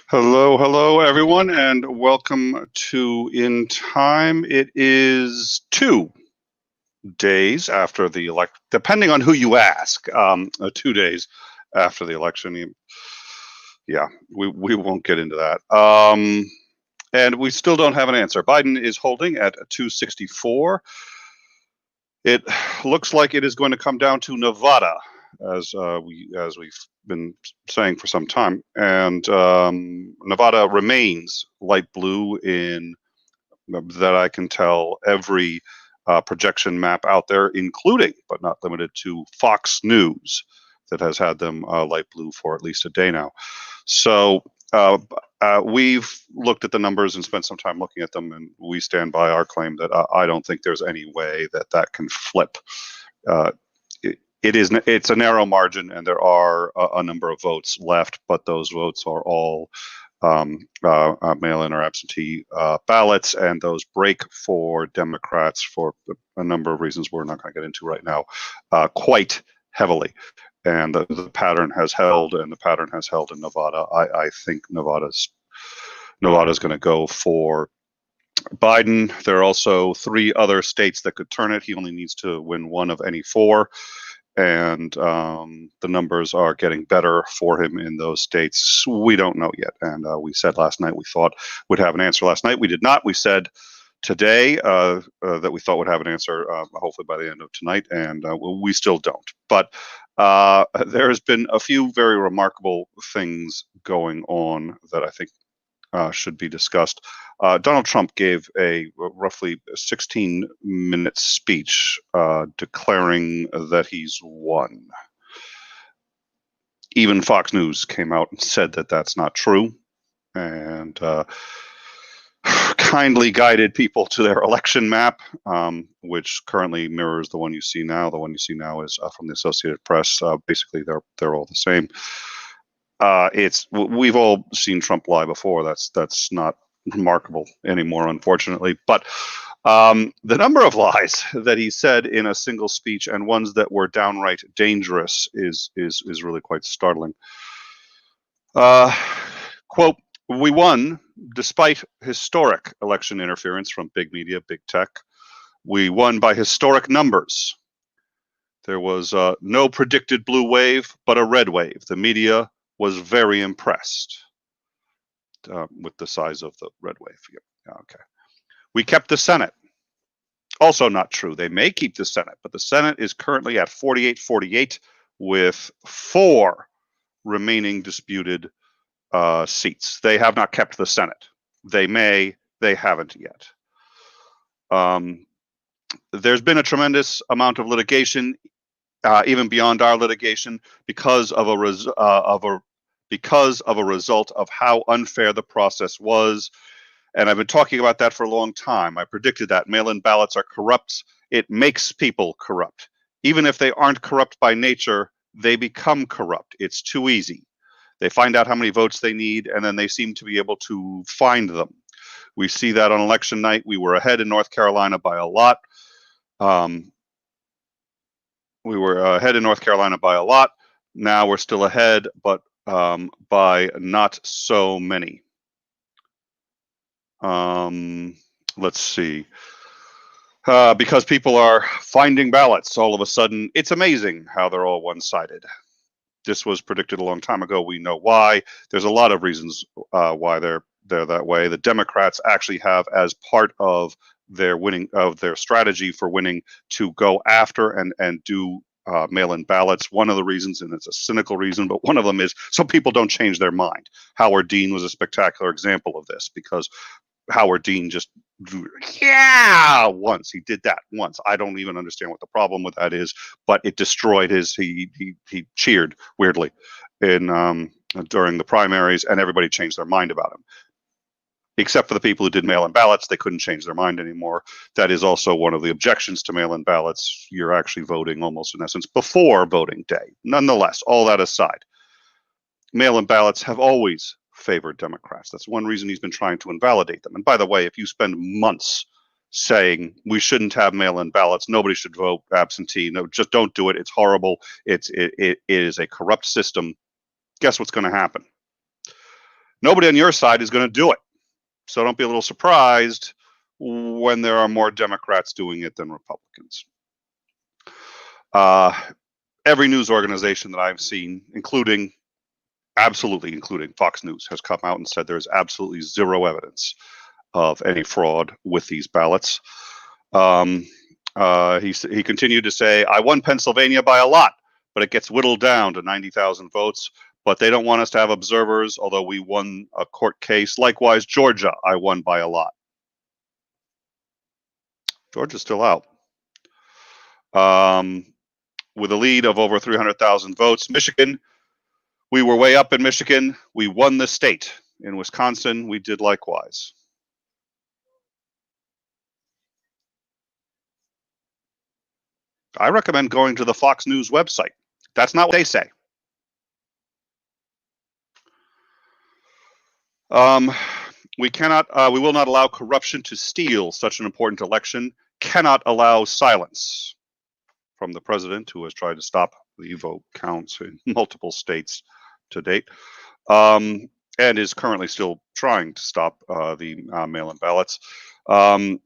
Hello, hello, everyone, and welcome to In Time. It is 2 days after the election, depending on who you ask. 2 days after the election. Yeah, we won't get into that. And we still don't have an answer. Biden is holding at 264. It looks like it is going to come down to Nevada, as we've been saying for some time, and Nevada remains light blue in that I can tell every projection map out there, including but not limited to Fox News, that has had them light blue for at least a day now. So we've looked at the numbers and spent some time looking at them, and we stand by our claim that I don't think there's any way that can flip. It's a narrow margin, and there are a number of votes left, but those votes are all mail-in or absentee ballots, and those break for Democrats for a number of reasons we're not going to get into right now, quite heavily. And the pattern has held, and the pattern has held in Nevada. I think Nevada's going to go for Biden. There are also 3 other states that could turn it. He only needs to win one of any 4. And the numbers are getting better for him in those states. We don't know yet. And we said last night we thought we'd have an answer last night. We did not. We said today that we thought would have an answer hopefully by the end of tonight, and we still don't. But there has been a few very remarkable things going on that I think should be discussed. Donald Trump gave a roughly 16-minute speech declaring that he's won. Even Fox News came out and said that that's not true, and kindly guided people to their election map, which currently mirrors the one you see now. The one you see now is from the Associated Press. Basically, they're all the same. We've all seen Trump lie before. That's not remarkable anymore, unfortunately. But the number of lies that he said in a single speech, and ones that were downright dangerous, is really quite startling. Quote, "We won despite historic election interference from big media, big tech. We won by historic numbers. There was no predicted blue wave, but a red wave. The media was very impressed with the size of the red wave." Okay. "We kept the Senate." Also not true. They may keep the Senate, but the Senate is currently at 48-48 with 4 remaining disputed seats. They have not kept the Senate. They may, they haven't yet. There's been a tremendous amount of litigation, even beyond our litigation, because of a result of how unfair the process was. And I've been talking about that for a long time. I predicted that mail-in ballots are corrupt. It makes people corrupt. Even if they aren't corrupt by nature, they become corrupt. It's too easy. They find out how many votes they need, and then they seem to be able to find them. We see that on election night. We were ahead in North Carolina by a lot. Now we're still ahead, but by not so many. Let's see. Because people are finding ballots all of a sudden. It's amazing how they're all one-sided. This was predicted a long time ago. We know why. There's a lot of reasons why they're that way. The Democrats actually have, as part of their strategy for winning, to go after and do mail-in ballots. One of the reasons, and it's a cynical reason, but one of them is so people don't change their mind. Howard Dean was a spectacular example of this, because Howard Dean just once. He did that once. I don't even understand what the problem with that is, but it destroyed he cheered weirdly during the primaries, and everybody changed their mind about him. Except for the people who did mail-in ballots. They couldn't change their mind anymore. That is also one of the objections to mail-in ballots. You're actually voting almost, in essence, before voting day. Nonetheless, all that aside, mail-in ballots have always favored Democrats. That's one reason he's been trying to invalidate them. And by the way, if you spend months saying we shouldn't have mail-in ballots, nobody should vote absentee, no, just don't do it, it's horrible, it is a corrupt system, guess what's going to happen? Nobody on your side is going to do it. So don't be a little surprised when there are more Democrats doing it than Republicans. Every news organization that I've seen, including Fox News, has come out and said there's absolutely zero evidence of any fraud with these ballots. He continued to say, I won Pennsylvania by a lot, but it gets whittled down to 90,000 votes. But they don't want us to have observers, although we won a court case. Likewise, Georgia, I won by a lot. Georgia's still out. With a lead of over 300,000 votes. Michigan, we were way up in Michigan. We won the state. In Wisconsin, we did likewise. I recommend going to the Fox News website. That's not what they say. We will not allow corruption to steal such an important election. Cannot allow silence from the president, who has tried to stop the vote counts in multiple states to date, and is currently still trying to stop the mail-in ballots. I've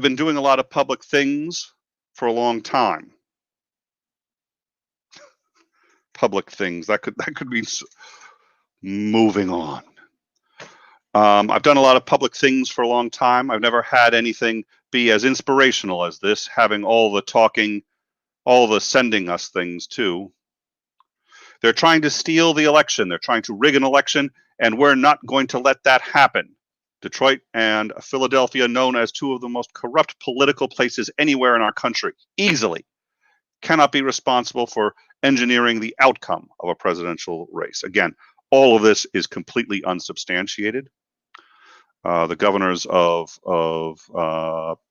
been doing a lot of public things for a long time. Public things, that could mean moving on. I've done a lot of public things for a long time. I've never had anything be as inspirational as this, having all the talking, all the sending us things too. They're trying to steal the election. They're trying to rig an election, and we're not going to let that happen. Detroit and Philadelphia, known as two of the most corrupt political places anywhere in our country, easily cannot be responsible for engineering the outcome of a presidential race. Again, all of this is completely unsubstantiated. The governors of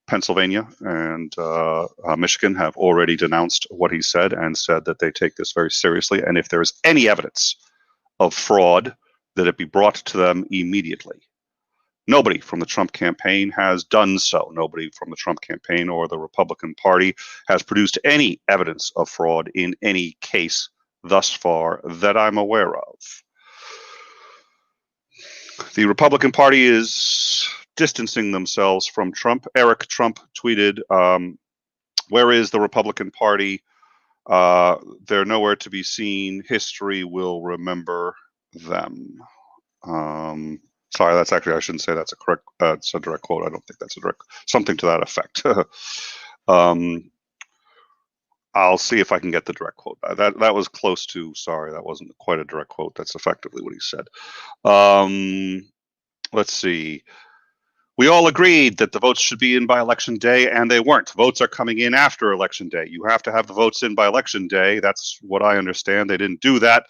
Pennsylvania and Michigan have already denounced what he said and said that they take this very seriously. And if there is any evidence of fraud, that it be brought to them immediately. Nobody from the Trump campaign has done so. Nobody from the Trump campaign or the Republican Party has produced any evidence of fraud in any case thus far that I'm aware of. The Republican Party is distancing themselves from Trump. Eric Trump tweeted, where is the Republican Party? They're nowhere to be seen. History will remember them. Sorry, that's actually, I shouldn't say that's a correct, it's a direct quote. I don't think that's a direct, something to that effect. I'll see if I can get the direct quote. That was close to, sorry, that wasn't quite a direct quote. That's effectively what he said. Let's see. We all agreed that the votes should be in by election day, and they weren't. Votes are coming in after election day. You have to have the votes in by election day. That's what I understand. They didn't do that.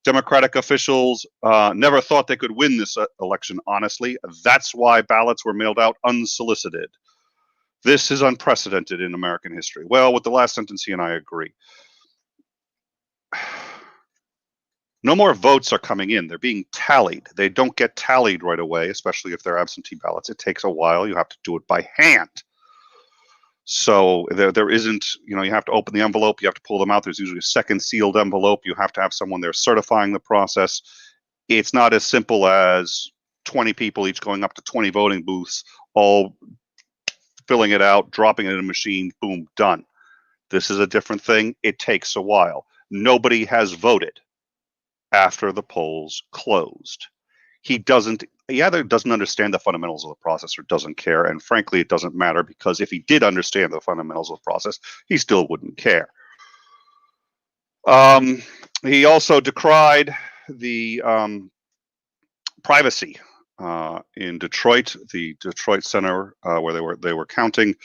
Democratic officials never thought they could win this election, honestly. That's why ballots were mailed out unsolicited. This is unprecedented in American history. Well, with the last sentence, he and I agree. No more votes are coming in. They're being tallied. They don't get tallied right away, especially if they're absentee ballots. It takes a while. You have to do it by hand. So there isn't, you have to open the envelope. You have to pull them out. There's usually a second sealed envelope. You have to have someone there certifying the process. It's not as simple as 20 people each going up to 20 voting booths, all filling it out, dropping it in a machine, boom, done. This is a different thing. It takes a while. Nobody has voted after the polls closed. He either doesn't understand the fundamentals of the process or doesn't care. And frankly, it doesn't matter, because if he did understand the fundamentals of the process, he still wouldn't care. He also decried the privacy in Detroit, the Detroit Center, where they were counting.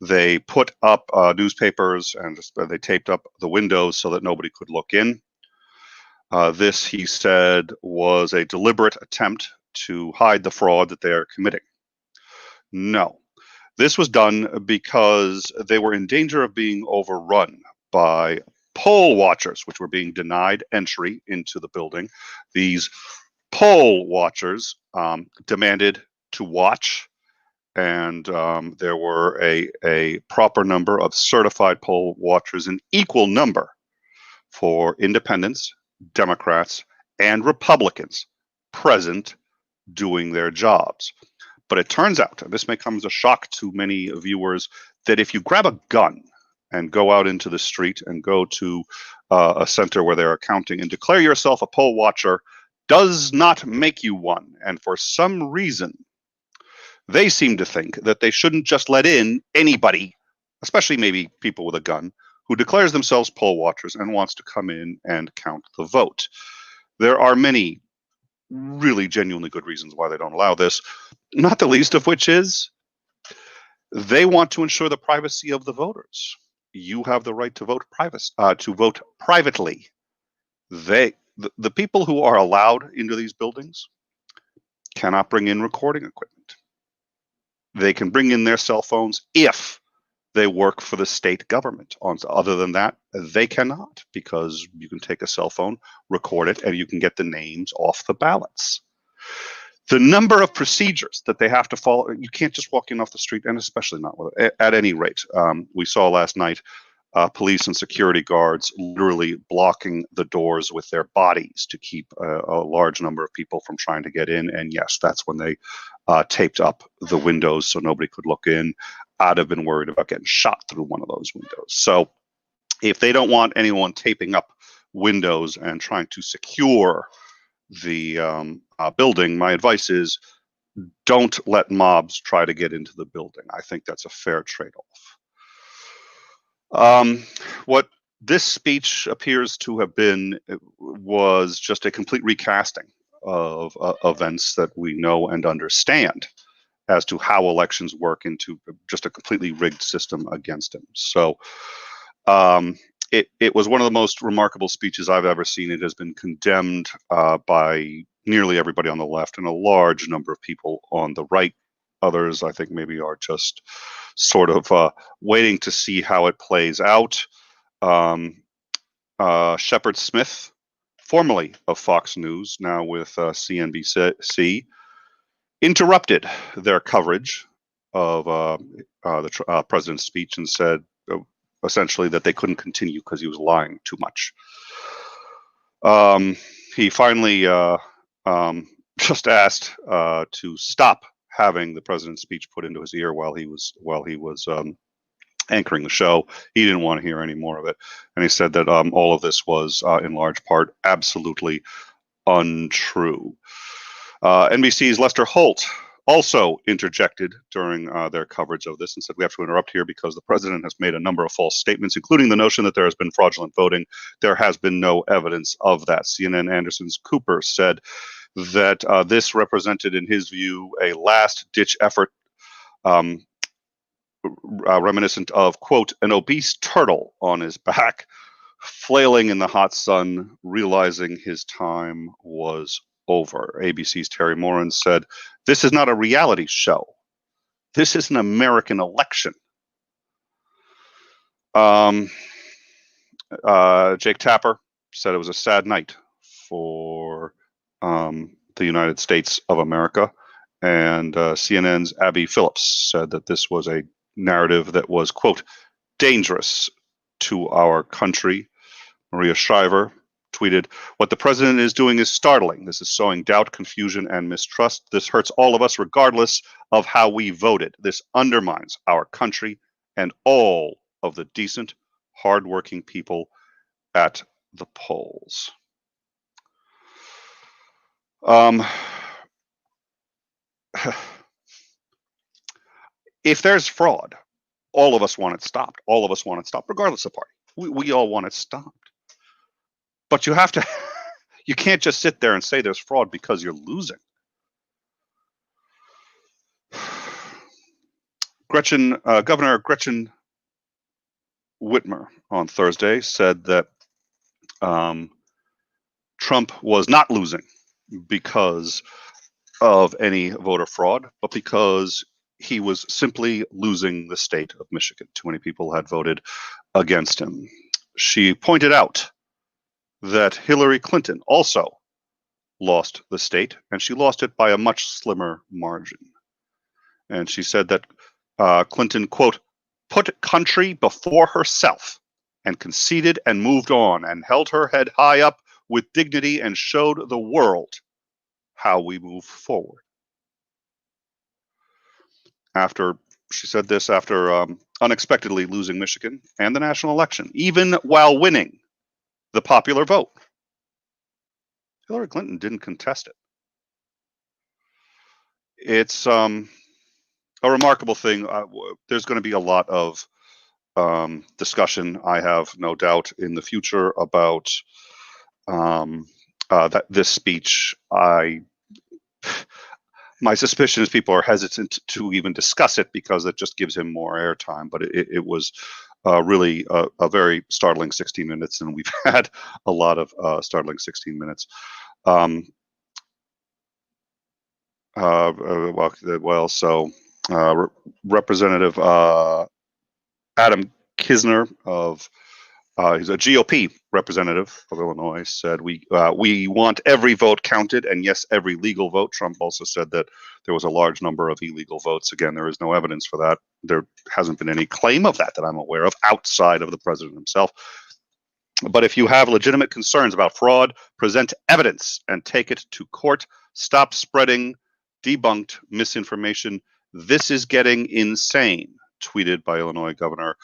They put up newspapers and they taped up the windows so that nobody could look in. This, he said, was a deliberate attempt to hide the fraud that they are committing. No, this was done because they were in danger of being overrun by poll watchers, which were being denied entry into the building. These poll watchers demanded to watch, and there were a proper number of certified poll watchers, an equal number for independents, Democrats, and Republicans present doing their jobs. But it turns out, and this may come as a shock to many viewers, that if you grab a gun and go out into the street and go to a center where they're counting and declare yourself a poll watcher, does not make you one. And for some reason, they seem to think that they shouldn't just let in anybody, especially maybe people with a gun, who declares themselves poll watchers and wants to come in and count the vote. There are many really genuinely good reasons why they don't allow this, not the least of which is they want to ensure the privacy of the voters. You have the right to vote privately. The people who are allowed into these buildings cannot bring in recording equipment. They can bring in their cell phones if they work for the state government. Other than that, they cannot, because you can take a cell phone, record it, and you can get the names off the ballots. The number of procedures that they have to follow, you can't just walk in off the street, and especially not at any rate. We saw last night police and security guards literally blocking the doors with their bodies to keep a large number of people from trying to get in. And yes, that's when they taped up the windows so nobody could look in. I'd have been worried about getting shot through one of those windows. So if they don't want anyone taping up windows and trying to secure the building, my advice is don't let mobs try to get into the building. I think that's a fair trade-off. What this speech appears to have been was just a complete recasting of events that we know and understand as to how elections work into just a completely rigged system against him. So it was one of the most remarkable speeches I've ever seen. It has been condemned by nearly everybody on the left and a large number of people on the right. Others, I think, maybe are just sort of waiting to see how it plays out. Shepard Smith, formerly of Fox News, now with CNBC, interrupted their coverage of the president's speech and said essentially that they couldn't continue because he was lying too much. He finally just asked to stop having the president's speech put into his ear while he was anchoring the show. He didn't want to hear any more of it, and he said that all of this was in large part absolutely untrue. NBC's Lester Holt also interjected during their coverage of this and said, we have to interrupt here because the president has made a number of false statements, including the notion that there has been fraudulent voting. There has been no evidence of that. CNN Anderson's Cooper said that this represented, in his view, a last-ditch effort reminiscent of, quote, an obese turtle on his back, flailing in the hot sun, realizing his time was over. ABC's Terry Moran said, this is not a reality show. This is an American election. Jake Tapper said it was a sad night for the United States of America. And CNN's Abby Phillips said that this was a narrative that was, quote, dangerous to our country. Maria Shriver tweeted, what the president is doing is startling. This is sowing doubt, confusion, and mistrust. This hurts all of us regardless of how we voted. This undermines our country and all of the decent, hardworking people at the polls. If there's fraud, all of us want it stopped. All of us want it stopped, regardless of party. We all want it stopped. But you have to, you can't just sit there and say there's fraud because you're losing. Governor Gretchen Whitmer on Thursday said that Trump was not losing because of any voter fraud, but because he was simply losing the state of Michigan. Too many people had voted against him. She pointed out that Hillary Clinton also lost the state, and she lost it by a much slimmer margin. And she said that Clinton, quote, put country before herself and conceded and moved on and held her head high up with dignity and showed the world how we move forward. She said this after unexpectedly losing Michigan and the national election, even while winning the popular vote. Hillary Clinton didn't contest it. It's a remarkable thing. There's going to be a lot of discussion, I have no doubt, in the future about that this speech. My suspicion is people are hesitant to even discuss it because it just gives him more airtime. But it was really a very startling 16 minutes, and we've had a lot of startling 16 minutes. Representative Adam Kisner he's a GOP representative of Illinois, said we want every vote counted, and yes, every legal vote. Trump also said that there was a large number of illegal votes. Again, there is no evidence for that. There hasn't been any claim of that I'm aware of outside of the president himself. But if you have legitimate concerns about fraud, present evidence and take it to court. Stop spreading debunked misinformation. This is getting insane, tweeted by Illinois Governor.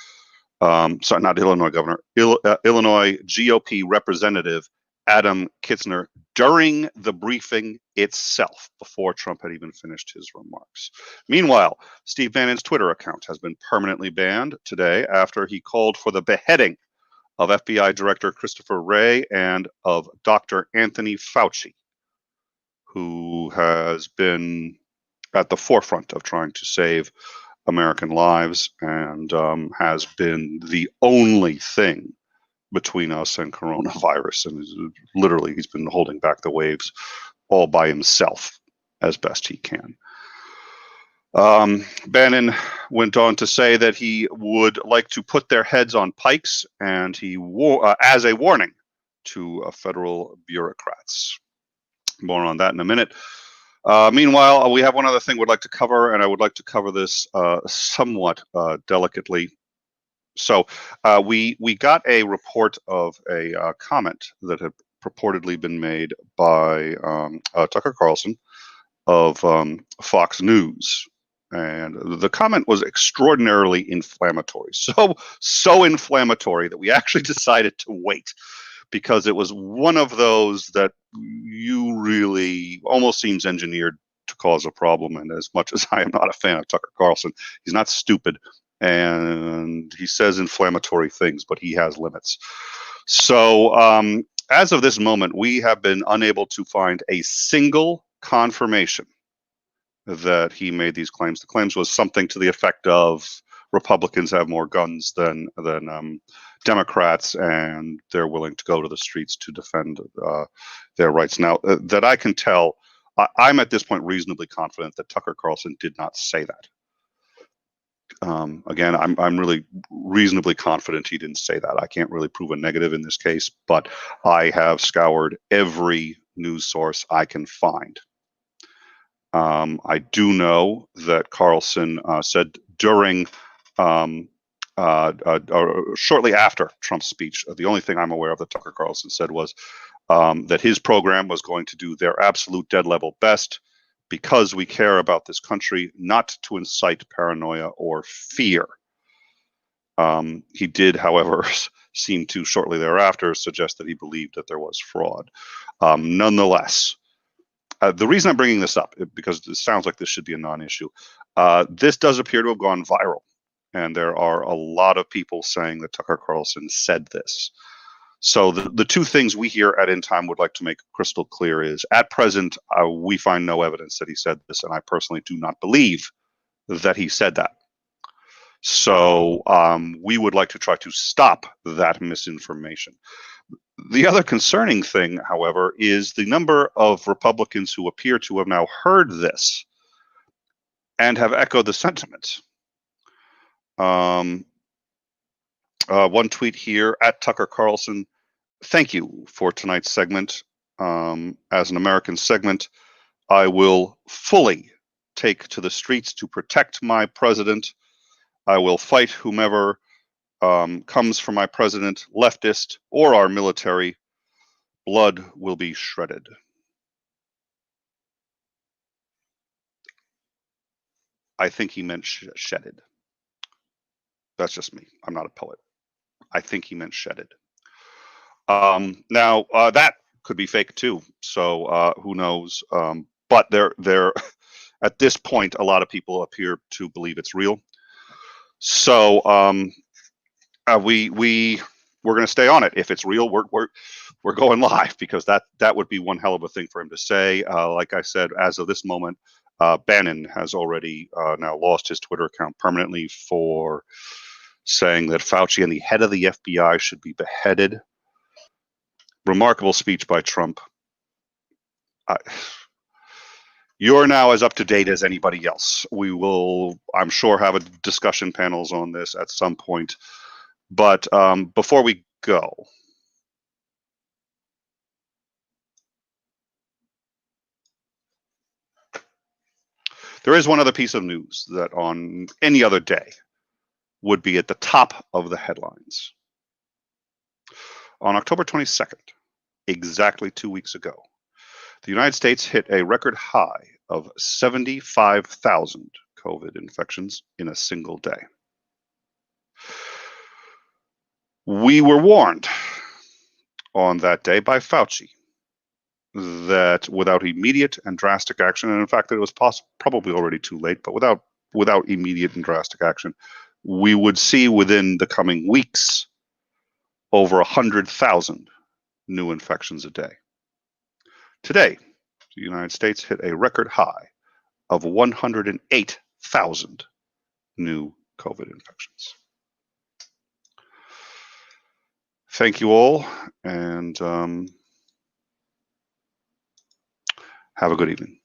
Sorry, not Illinois Governor, Illinois GOP Representative Adam Kitzner during the briefing itself, before Trump had even finished his remarks. Meanwhile, Steve Bannon's Twitter account has been permanently banned today after he called for the beheading of FBI Director Christopher Wray and of Dr. Anthony Fauci, who has been at the forefront of trying to save American lives and has been the only thing between us and coronavirus. And literally, he's been holding back the waves all by himself as best he can. Bannon went on to say that he would like to put their heads on pikes, and he as a warning to federal bureaucrats. More on that in a minute. Meanwhile, we have one other thing we'd like to cover, and I would like to cover this somewhat delicately. So we got a report of a comment that had purportedly been made by Tucker Carlson of Fox News. And the comment was extraordinarily inflammatory. So inflammatory that we actually decided to wait, because it was one of those that you really almost seems engineered to cause a problem. And as much as I am not a fan of Tucker Carlson, he's not stupid, and he says inflammatory things, but he has limits. So as of this moment, we have been unable to find a single confirmation that he made these claims. The claims was something to the effect of Republicans have more guns than Democrats, and they're willing to go to the streets to defend their rights. Now, that I can tell, I'm at this point reasonably confident that Tucker Carlson did not say that. Again, I'm really reasonably confident he didn't say that. I can't really prove a negative in this case, but I have scoured every news source I can find. I do know that Carlson said during shortly after Trump's speech, the only thing I'm aware of that Tucker Carlson said was that his program was going to do their absolute dead level best because we care about this country, not to incite paranoia or fear. He did, however, seem to shortly thereafter suggest that he believed that there was fraud. Nonetheless, the reason I'm bringing this up, because it sounds like this should be a non-issue, this does appear to have gone viral. And there are a lot of people saying that Tucker Carlson said this. So the two things we here at In Time would like to make crystal clear is, at present, we find no evidence that he said this, and I personally do not believe that he said that. So we would like to try to stop that misinformation. The other concerning thing, however, is the number of Republicans who appear to have now heard this and have echoed the sentiment. One tweet here at Tucker Carlson: "Thank you for tonight's segment. As an American segment, I will fully take to the streets to protect my president. I will fight whomever comes for my president, leftist or our military. blood will be shredded. I think he meant shedded. That's just me. I'm not a poet. I think he meant shedded. Now that could be fake too. So who knows? But there, at this point, a lot of people appear to believe it's real. So we're going to stay on it. If it's real, we're going live, because that would be one hell of a thing for him to say. Like I said, as of this moment, Bannon has already now lost his Twitter account permanently for saying that Fauci and the head of the FBI should be beheaded. Remarkable speech by Trump. You're now as up to date as anybody else. We will, I'm sure, have a discussion panels on this at some point. But before we go, there is one other piece of news that on any other day would be at the top of the headlines. On October 22nd, exactly 2 weeks ago, the United States hit a record high of 75,000 COVID infections in a single day. We were warned on that day by Fauci that without immediate and drastic action, and in fact, it was probably already too late, but without immediate and drastic action, we would see within the coming weeks over 100,000 new infections a day. Today, the United States hit a record high of 108,000 new COVID infections. Thank you all, and have a good evening.